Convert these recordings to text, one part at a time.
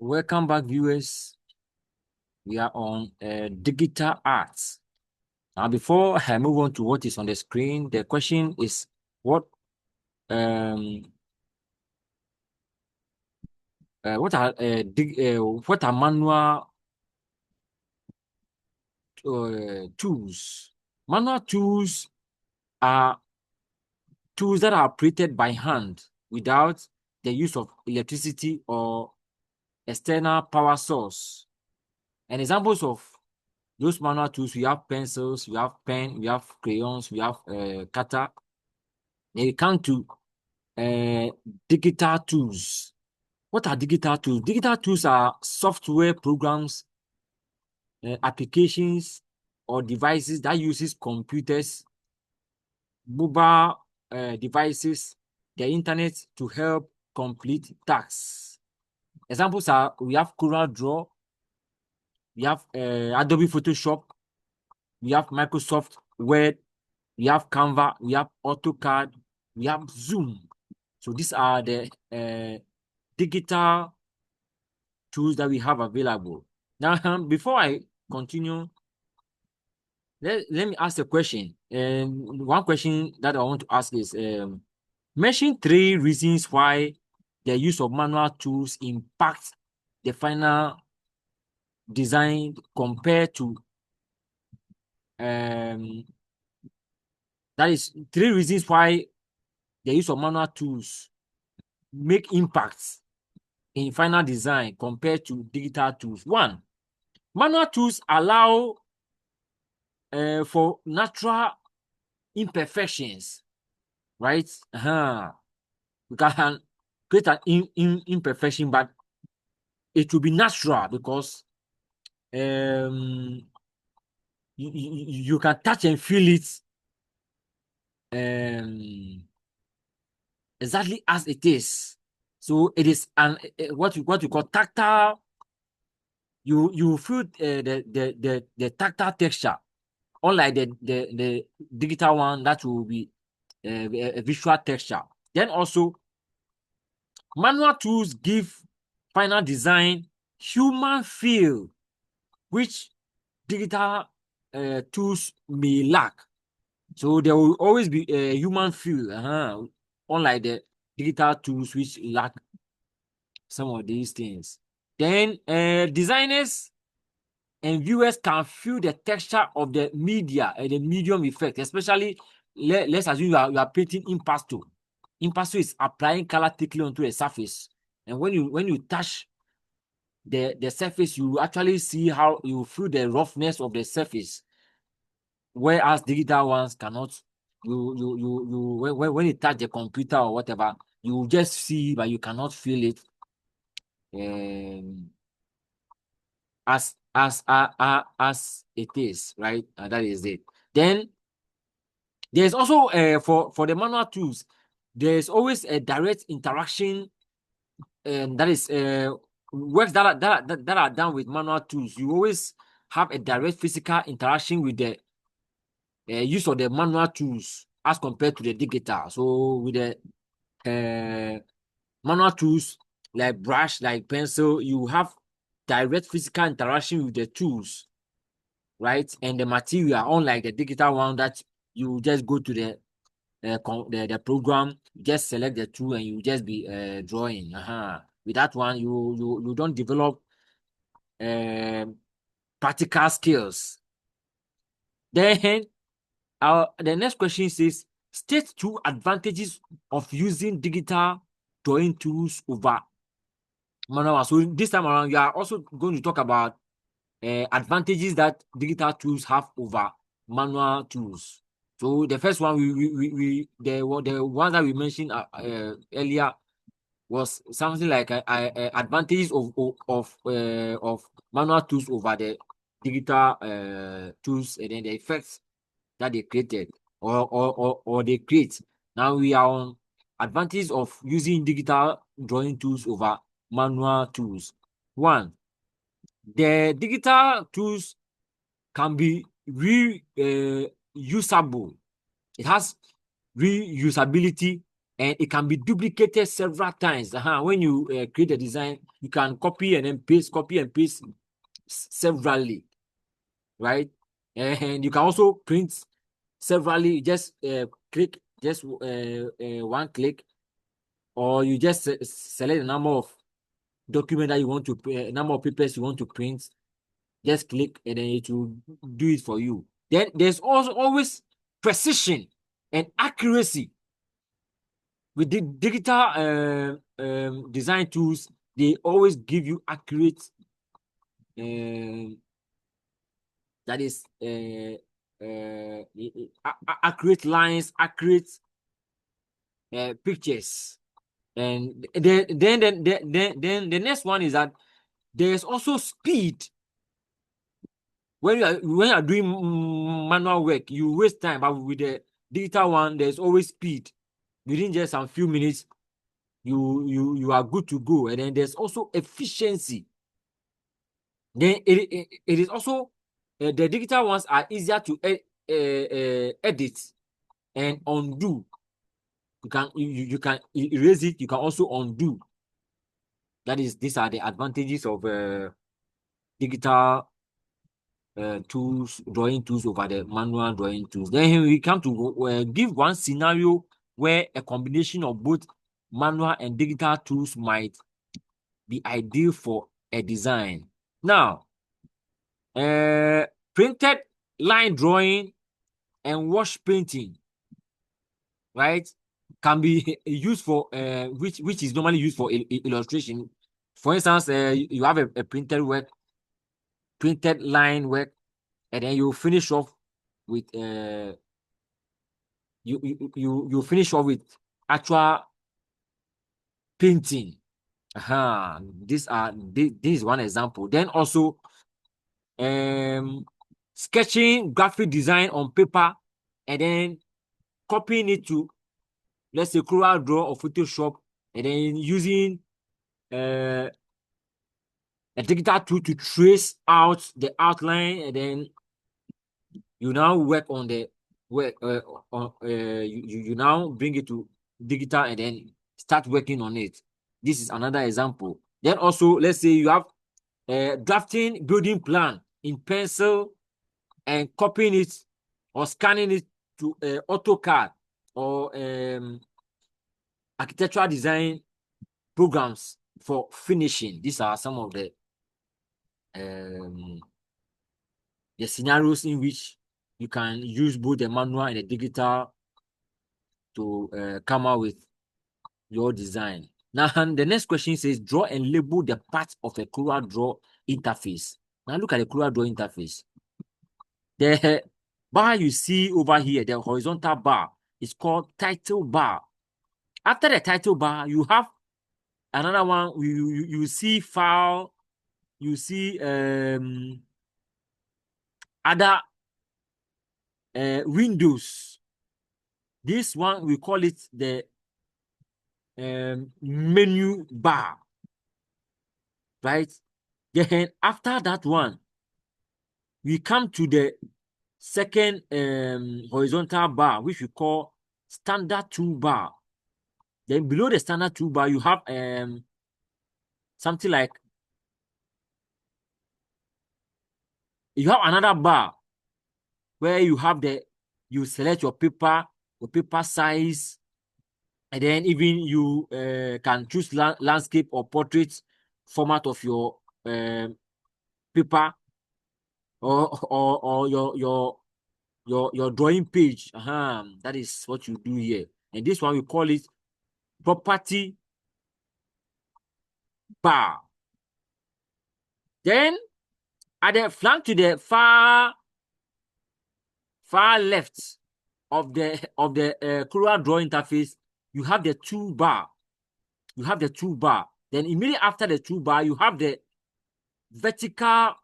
Welcome back, viewers. We are on digital arts. Now, before I move on to what is on the screen, the question is um what are manual tools? Manual tools are tools that are operated by hand without the use of electricity or external power source. And examples of those manual tools, we have pencils, we have pen, we have crayons, we have cutter. Then we come to digital tools. What are digital tools? Digital tools are software programs, applications, or devices that uses computers, mobile devices, the internet to help complete tasks. Examples are we have Corel Draw, we have Adobe Photoshop, we have Microsoft Word, we have Canva, we have AutoCAD, we have Zoom. So these are the digital tools that we have available. Now, before I continue, let me ask a question. One question that I want to ask is, mention 3 reasons why the use of manual tools impacts the final design compared to, that is 3 reasons why the use of manual tools make impacts in final design compared to digital tools. 1, manual tools allow for natural imperfections, right? We can create an imperfection, but it will be natural because you can touch and feel it exactly as it is. So it is an what you call tactile. You feel the tactile texture, unlike the digital one that will be a visual texture. Then also, manual tools give final design human feel, which digital tools may lack. So there will always be a human feel, unlike the digital tools which lack some of these things. Then designers and viewers can feel the texture of the media and the medium effect, especially let's assume you are painting impasto. Impasto is applying color thickly onto a surface, and when you touch the surface, you actually see how you feel the roughness of the surface, whereas digital ones cannot. When you touch the computer or whatever, you just see, but you cannot feel it. As it is, right? That is it. Then there's also for the manual tools, there's always a direct interaction, and that is works that are done with manual tools. You always have a direct physical interaction with the use of the manual tools as compared to the digital. So with the manual tools like brush, like pencil, you have direct physical interaction with the tools, right? And the material, unlike the digital one that you just go to the program, you just select the tool and you just be drawing. With that one, you don't develop practical skills. Then the next question says, state 2 advantages of using digital drawing tools over manual. So this time around, you are also going to talk about advantages that digital tools have over manual tools. So the first one, the one that we mentioned earlier was something like advantages of manual tools over the digital tools, and then the effects that they created or they create. Now we are on advantages of using digital drawing tools over manual tools. 1, the digital tools can be reusable. It has reusability and it can be duplicated several times. When you create a design, you can copy and then paste, copy and paste severally, right? And you can also print severally. Just click, just one click, or you just select the number of document that you want to, number of papers you want to print. Just click and then it will do it for you. Then there's also always precision and accuracy with the digital design tools. They always give you accurate, that is accurate lines, accurate pictures. And then the next one is that there's also speed. When you are doing manual work, you waste time, but with the digital one, there's always speed. Within just some few minutes, you are good to go. And then there's also efficiency. Then it is also the digital ones are easier to edit and undo. You can erase it. You can also undo. These are the advantages of digital tools, drawing tools over the manual drawing tools. Then we come to give one scenario where a combination of both manual and digital tools might be ideal for a design. Now, printed line drawing and wash painting, right, can be used for which is normally used for illustration. For instance, you have a printed line work, and then you finish off with you finish off with actual painting. This is one example. Then also sketching graphic design on paper and then copying it to, let's say, Corel Draw or Photoshop, and then using a digital tool to trace out the outline, and then you now work on the work you now bring it to digital and then start working on it. This is another example. Then also, let's say you have drafting building plan in pencil and copying it or scanning it to AutoCAD or architectural design programs for finishing. These are some of the scenarios in which you can use both the manual and the digital to come out with your design. Now, the next question says, draw and label the parts of a Corel Draw interface. Now, look at the Corel Draw interface. The bar you see over here, the horizontal bar, is called title bar. After the title bar, you have another one. You see file, you see other windows. This one, we call it the menu bar, right? Then after that one, we come to the second horizontal bar, which we call standard toolbar. Then below the standard toolbar, you have something like, you have another bar where you have you select your paper size, and then even you can choose landscape or portrait format of your paper or your drawing page. That is what you do here. And this one we call it property bar. Then at the flank to the far left of the Corel Draw interface, you have the toolbar. Then immediately after the toolbar, you have the vertical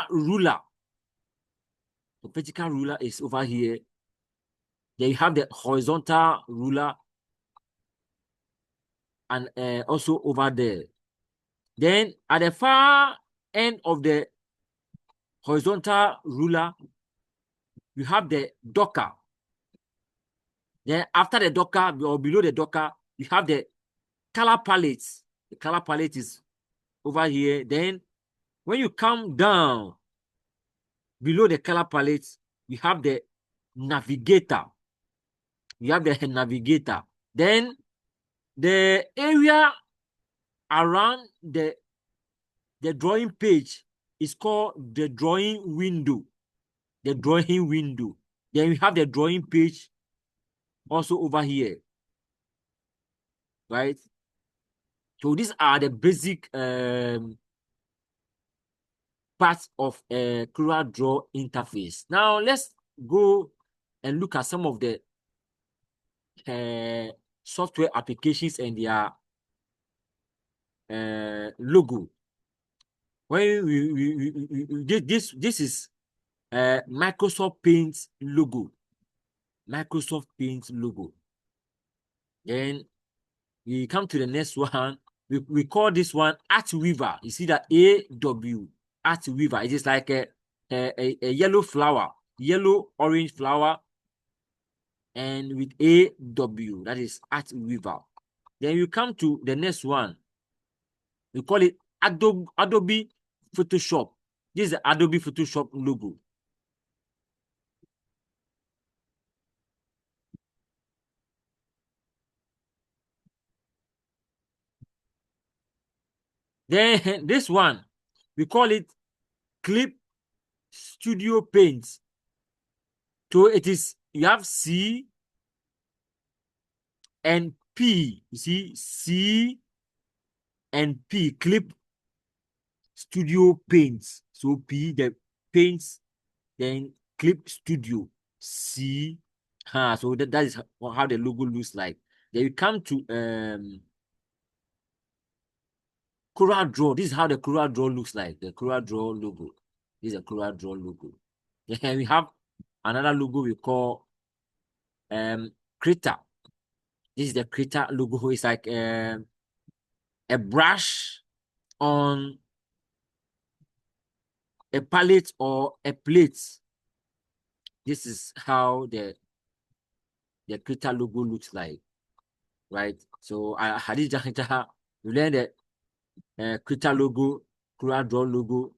ruler. The vertical ruler is over here. Then you have the horizontal ruler, and also over there. Then at the far end of the horizontal ruler, you have the docker. Then after the docker or below the docker, you have the color palette. The color palette is over here. Then when you come down below the color palette, you have the navigator. You have the navigator. Then the area around the drawing page is called the drawing window. The drawing window. Then we have the drawing page also over here, right? So these are the basic parts of a CorelDRAW interface. Now let's go and look at some of the software applications and their logo. When this is Microsoft Paint logo. Microsoft Paint logo. Then we come to the next one. We call this one Art Weaver. You see that AW Art Weaver. It is like a yellow flower, yellow orange flower, and with AW. That is Art Weaver. Then you come to the next one. We call it Adobe Photoshop. This is the Adobe Photoshop logo. Then this one, we call it Clip Studio Paint. So it is, you have C and P. You see, C and P, Clip Studio Paint. So P, the paints, then Clip Studio, C. So that is how the logo looks like. Then you come to CorelDRAW. This is how the CorelDRAW looks like. The CorelDRAW logo. This is a CorelDRAW logo. Then we have another logo we call Krita. This is the Krita logo. It's like a brush on a palette or a plate. This is how the Krita logo looks like, right? So at this juncture, you learn the Krita logo, CorelDRAW logo.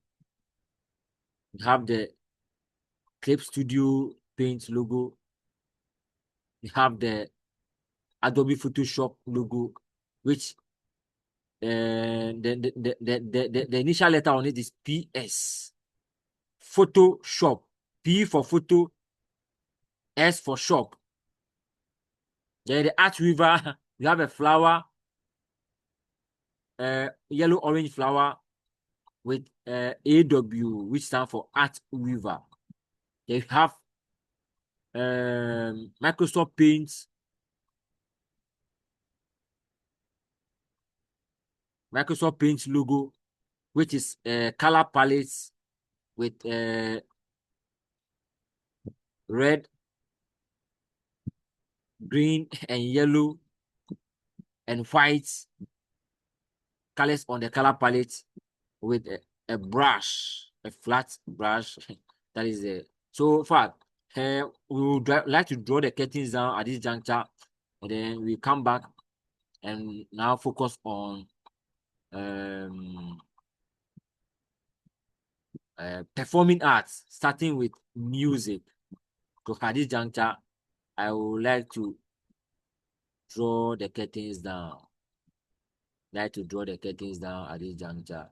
You have the Clip Studio Paint logo. You have the Adobe Photoshop logo, which the initial letter on it is PS. Photoshop. P for photo, S for shop. Then the Art Weaver, you have a flower, yellow orange flower with AW, which stands for Art Weaver. Then you have Microsoft Paint, logo, which is color palettes with red, green, and yellow, and white colors on the color palette with a brush, a flat brush. That is it. So far, we would like to draw the curtains down at this juncture, and then we come back and now focus on performing arts, starting with music. So at this juncture, I would like to draw the curtains down. At this juncture.